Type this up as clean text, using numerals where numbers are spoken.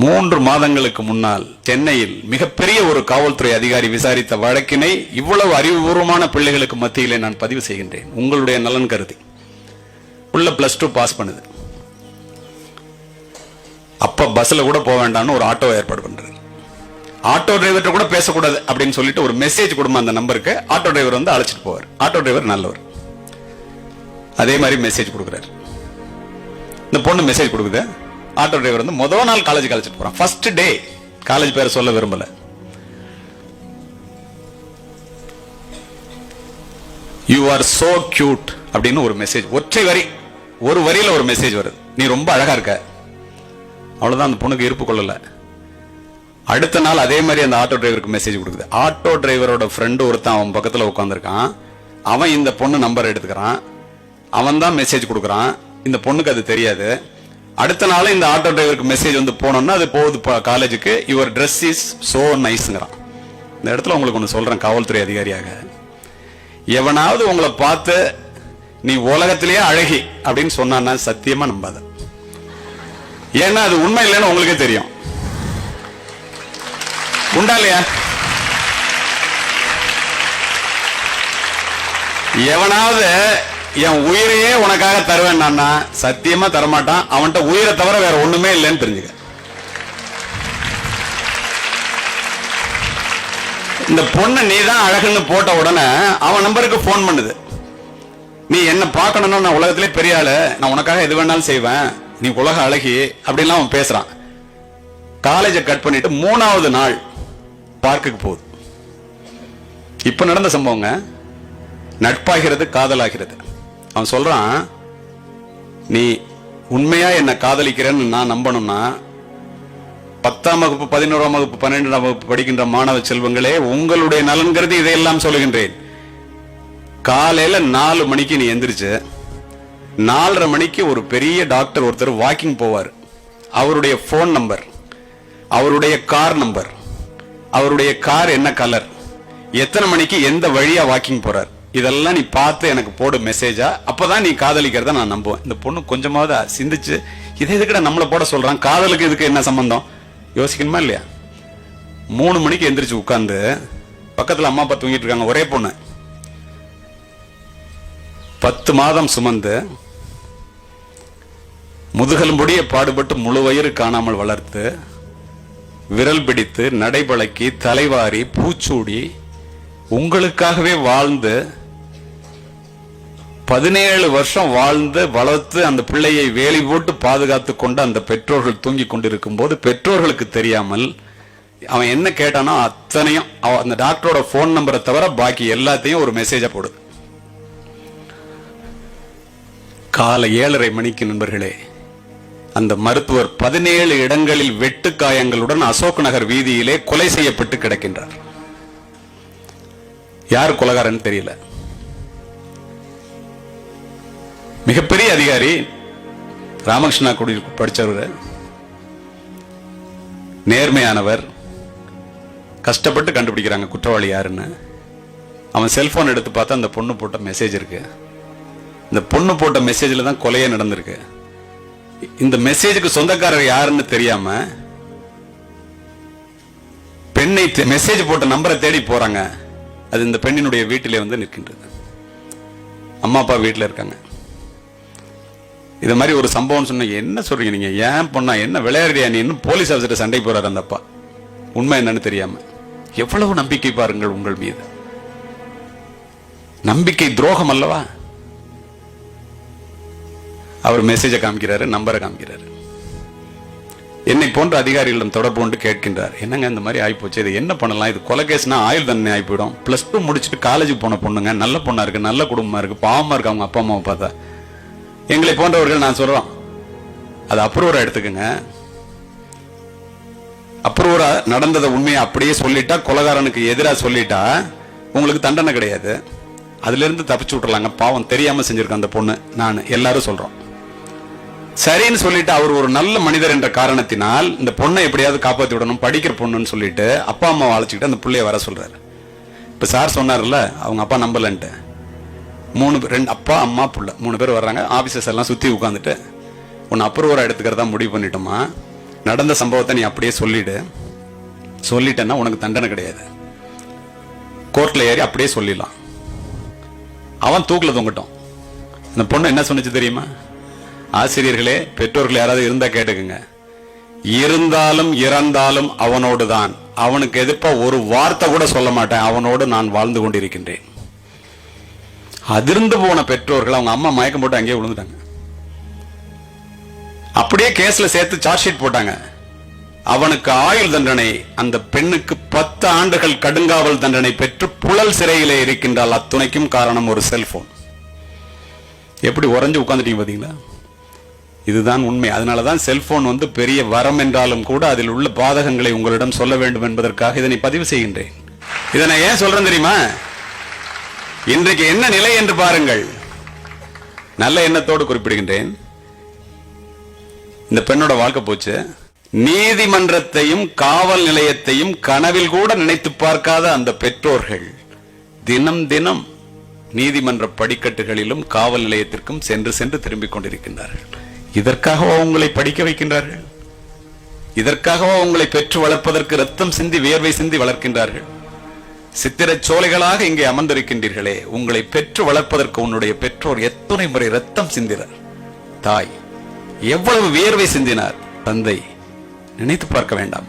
3 மாதங்களுக்கு முன்னால் சென்னையில் மிகப்பெரிய ஒரு காவல்துறை அதிகாரி விசாரித்த வழக்கினை இவ்வளவு அறிவுபூர்வமான பிள்ளைகளுக்கு மத்தியிலே நான் பதிவு செய்கின்றேன். உங்களுடைய நலன் கருதி. உள்ள +2 பாஸ் பண்ணுது. அப்ப பஸ்ல கூட போக வேண்டாம்னு ஒரு ஆட்டோ ஏற்பாடு பண்றது. ஆட்டோ டிரைவர் கூட பேசக்கூடாது அப்படின்னு சொல்லிட்டு ஒரு மெசேஜ் கொடுமா அந்த நம்பருக்கு. ஆட்டோ டிரைவர் வந்து அழைச்சிட்டு போவார். ஆட்டோ டிரைவர் நல்லவர். அதே மாதிரி மெசேஜ் கொடுக்குறாரு. இந்த பொண்ணு மெசேஜ் கொடுக்குது. ஆட்டோ டிரைவர் வந்து முதல் நாள் காலேஜ் அழைச்சிட்டு போறான். First day. காலேஜ் பேரை சொல்ல விரும்பல. யூ ஆர் சோ கியூட் அப்படின்னு ஒரு மெசேஜ். ஒற்றை வரி, ஒரு வரியில ஒரு மெசேஜ் வருது. நீ ரொம்ப அழகா இருக்க. அவ்வளவுதான். அந்த பொண்ணுக்கு இருப்பு கொள்ளல. அடுத்த நாள் அதே மாதிரி அந்த ஆட்டோ டிரைவருக்கு மெசேஜ் கொடுக்குது. ஆட்டோ டிரைவரோட ஃப்ரெண்டு ஒருத்தன் அவன் பக்கத்துல உட்காந்துருக்கான். அவன் இந்த பொண்ணு நம்பர் எடுத்துக்கிறான். அவன் தான் மெசேஜ் கொடுக்குறான். இந்த பொண்ணுக்கு அது தெரியாது. அடுத்த நாள் இந்த ஆட்டோ டிரைவருக்கு மெசேஜ் வந்து போனோம்னா அது போகுது காலேஜுக்கு. யுவர் ட்ரெஸ் இஸ் சோ நைஸ்ங்கிறான். இந்த இடத்துல உங்களுக்கு ஒன்று சொல்றேன், காவல்துறை அதிகாரியாக, எவனாவது உங்களை பார்த்து நீ உலகத்திலேயே அழகி அப்படின்னு சொன்னா சத்தியமா நம்பாத. ஏன்னா அது உண்மை இல்லைன்னு உங்களுக்கே தெரியும். உண்டா இல்லையா? எவனாவது என் உயிரையே உனக்காக தருவேன் சத்தியமா தரமாட்டான். அவன்கிட்ட உயிரை தவிர வேற ஒண்ணுமே இல்லைன்னு தெரிஞ்சுக்க. இந்த பொண்ணு நீ தான் அழகுன்னு போட்ட உடனே அவன் நம்பருக்கு போன் பண்ணுது. நீ என்ன பார்க்கணும்னா நான் உலகத்திலே பெரிய ஆளு, நான் உனக்காக எது வேணாலும் செய்வேன், நீ உலக அழகி அப்படின்லாம் அவன் பேசுறான். காலேஜை கட் பண்ணிட்டு 3வது நாள் பார்க்குக்கு போகுது. இப்ப நடந்த சம்பவங்க. நட்பாகிறது, காதலாகிறது. அவன் சொல்றான், நீ உண்மையா என்ன காதலிக்கிறேன்னு நான் நம்பணும்னா 10ஆம் வகுப்பு, 11ஆம் வகுப்பு, 12ஆம் வகுப்பு படிக்கின்ற மாணவ செல்வங்களே, உங்களுடைய நலன் கருதி இதையெல்லாம் சொல்லுகின்றேன். காலையில 4 மணிக்கு நீ எந்திரிச்சு 4:30 மணிக்கு ஒரு பெரிய டாக்டர் ஒருத்தர் வாக்கிங் போவார். அவருடைய போன் நம்பர், அவருடைய கார் நம்பர், அவருடைய கார் என்ன கலர், எத்தனை மணிக்கு எந்த வழியா வாக்கிங் போறார், இதெல்லாம் நீ பார்த்து எனக்கு போடு மெசேஜா. அப்பதான் நீ காதலிக்கிறத நான் நம்புவேன். இந்த பொண்ணு கொஞ்சமாவது சிந்திச்சு இதை எதுக்கிட்ட நம்மளை போட சொல்றான், காதலுக்கு இதுக்கு என்ன சம்பந்தம் யோசிக்கணுமா இல்லையா? 3 மணிக்கு எந்திரிச்சு உட்கார்ந்து பக்கத்துல அம்மா அப்பா தூங்கிட்டு இருக்காங்க. ஒரே பொண்ணு 10 மாதம் சுமந்து முதுகெலும்புடைய பாடுபட்டு முழு வயிறு காணாமல் வளர்த்து விரல் பிடித்து நடைபழக்கி தலைவாரி பூச்சூடி உங்களுக்காகவே வாழ்ந்து 17 வருஷம் வாழ்ந்து வளர்த்து அந்த பிள்ளையை வேலி போட்டு பாதுகாத்து கொண்டு அந்த பெற்றோர்கள் தூங்கி கொண்டிருக்கும் போது பெற்றோர்களுக்கு தெரியாமல் அவன் என்ன கேட்டானோ அத்தனையும் அந்த டாக்டரோட போன் நம்பரை தவிர பாக்கி எல்லாத்தையும் ஒரு மெசேஜா போடுது. காலை 7:30 மணிக்கு நண்பர்களே, அந்த மருத்துவர் 17 இடங்களில் வெட்டு காயங்களுடன் அசோக் நகர் வீதியிலே கொலை செய்யப்பட்டு கிடக்கின்றார். யார் கொலைகாரன் தெரியல. மிகப்பெரிய அதிகாரி, ராமகிருஷ்ணா குடி படிச்சவர், நேர்மையானவர். கஷ்டப்பட்டு கண்டுபிடிக்கிறாங்க குற்றவாளி யாருன்னு. அவன் செல்போன் எடுத்து பார்த்தா அந்த பொண்ணு போட்ட மெசேஜ் இருக்கு. இந்த பொண்ணு போட்ட மெசேஜ்ல தான் கொலையே நடந்திருக்கு. இந்த மெசேஜுக்கு சொந்தக்காரர் யாருன்னு தெரியாம பெண்ணை மெசேஜ் போட்ட நம்பரை தேடி போறாங்க. அது இந்த பெண்ணினுடைய வீட்டிலே வந்து நிற்கின்றது. அம்மா அப்பா வீட்டில் இருக்காங்க. இது மாதிரி ஒரு சம்பவம் சொன்ன என்ன சொல்றீங்க நீங்க, ஏன் பொண்ணா என்ன விளையாடியா நீ, போலீஸ் ஆஃபீஸர் சண்டை போறாரு அந்த அப்பா. உண்மை என்னன்னு தெரியாம. எவ்வளவு நம்பிக்கை பாருங்கள் உங்கள் மீது. நம்பிக்கை துரோகம் அல்லவா? அவர் மெசேஜை காமிக்கிறாரு, நம்பரை காமிக்கிறாரு. என்னை போன்ற அதிகாரிகளிடம் தொடர்பு கொண்டு கேட்கின்றார், என்னங்க இந்த மாதிரி ஆயிப்போச்சு, இது என்ன பண்ணலாம், இது கொலை கேஸ்னா ஆயுள் தண்டனை ஆகி போயிடும். +2 முடிச்சுட்டு காலேஜுக்கு போன பொண்ணுங்க, நல்ல பொண்ணா இருக்கு, நல்ல குடும்பமா இருக்கு, பாவமா இருக்கு அவங்க அப்பா அம்மாவை பார்த்தா. எங்களை போன்றவர்கள் நான் சொல்றோம், அது அப்ரூவரா எடுத்துக்கங்க. அப்ரூவரா நடந்ததை உண்மையை அப்படியே சொல்லிட்டா, கொலைகாரனுக்கு எதிராக சொல்லிட்டா உங்களுக்கு தண்டனை கிடையாது. அதுல இருந்து தப்பிச்சு விட்டுறலாங்க. பாவம் தெரியாம செஞ்சிருக்க அந்த பொண்ணு, நான் எல்லாரும் சொல்றோம். சரின்னு சொல்லிட்டு அவர் ஒரு நல்ல மனிதர் என்ற காரணத்தினால் இந்த பொண்ணை எப்படியாவது காப்பாற்றி விடணும், படிக்கிற பொண்ணுன்னு சொல்லிட்டு அப்பா அம்மாவை அழைச்சிக்கிட்டு அந்த பிள்ளைய வர சொல்றாரு. இப்ப சார் சொன்னார்ல, அவங்க அப்பா நம்பலன்ட்டு 2 அப்பா அம்மா புள்ள 3 பேர் வர்றாங்க. ஆபீசர்ஸ் எல்லாம் சுத்தி உட்காந்துட்டு, உன்னை அப்ரூவரா எடுத்துக்கிறதா முடிவு பண்ணிட்டோமா, நடந்த சம்பவத்தை நீ அப்படியே சொல்லிட்டேன்னா உனக்கு தண்டனை கிடையாது. கோர்ட்ல ஏறி அப்படியே சொல்லிடலாம். அவன் தூக்கில தொங்கட்டும். இந்த பொண்ணு என்ன சொன்னிச்சு தெரியுமா? ஆசிரியர்களே, பெற்றோர்கள் யாராவது இருந்தா கேட்டுக்குங்க. இருந்தாலும் இறந்தாலும் அவனோடு தான். அவனுக்கு எதிர்ப்பா ஒரு வார்த்தை கூட சொல்ல மாட்டேன். அவனோடு நான் வாழ்ந்து கொண்டிருக்கின்றேன். அதிர்ந்து போன பெற்றோர்கள், அவங்க அம்மா மயக்கம் போட்டு அங்கேயே விழுந்துட்டாங்க. அப்படியே கேஸ்ல சேர்த்து சார்ஜ் ஷீட் போட்டாங்க. அவனுக்கு ஆயுள் தண்டனை, அந்த பெண்ணுக்கு 10 ஆண்டுகள் கடுங்காவல் தண்டனை பெற்று புழல் சிறையிலே இருக்கின்றால். அத்துணைக்கும் காரணம் ஒரு செல்போன். எப்படி உறைஞ்சு உட்கார்ந்துட்டீங்க பாத்தீங்களா? இதுதான் உண்மை. அதனாலதான் செல்போன் பெரிய வரம் என்றாலும் கூட அதில் உள்ள பாதகங்களை உங்களிடம் சொல்ல வேண்டும் என்பதற்காக இதனை பதிவு செய்கின்றேன். இதனை ஏன் சொல்றேன் தெரியுமா? இன்றைக்கு என்ன நிலை என்று பாருங்கள். நல்ல எண்ணத்தோடு குறிப்பிடுகின்றேன். இந்த பெண்ணோட வாழ்க்கை போச்சு. நீதிமன்றத்தையும் காவல் நிலையத்தையும் கனவில் கூட நினைத்து பார்க்காத அந்த பெற்றோர்கள் தினம் தினம் நீதிமன்ற படிக்கட்டுகளிலும் காவல் நிலையத்திற்கும் சென்று திரும்பிக் கொண்டிருக்கின்றார்கள். இதற்காகவா உங்களை படிக்க வைக்கின்றார்கள்? இதற்காகவா உங்களை பெற்று வளர்ப்பதற்கு ரத்தம் சிந்தி வியர்வை சிந்தி வளர்க்கின்றார்கள்? சித்திர சோலைகளாக இங்கே அமர்ந்திருக்கின்றீர்களே, உங்களை பெற்று வளர்ப்பதற்கு உன்னுடைய பெற்றோர் எத்தனை முறை ரத்தம் சிந்தினார்? தாய் எவ்வளவு வியர்வை சிந்தினார்? தந்தை நினைத்து பார்க்க வேண்டாம்?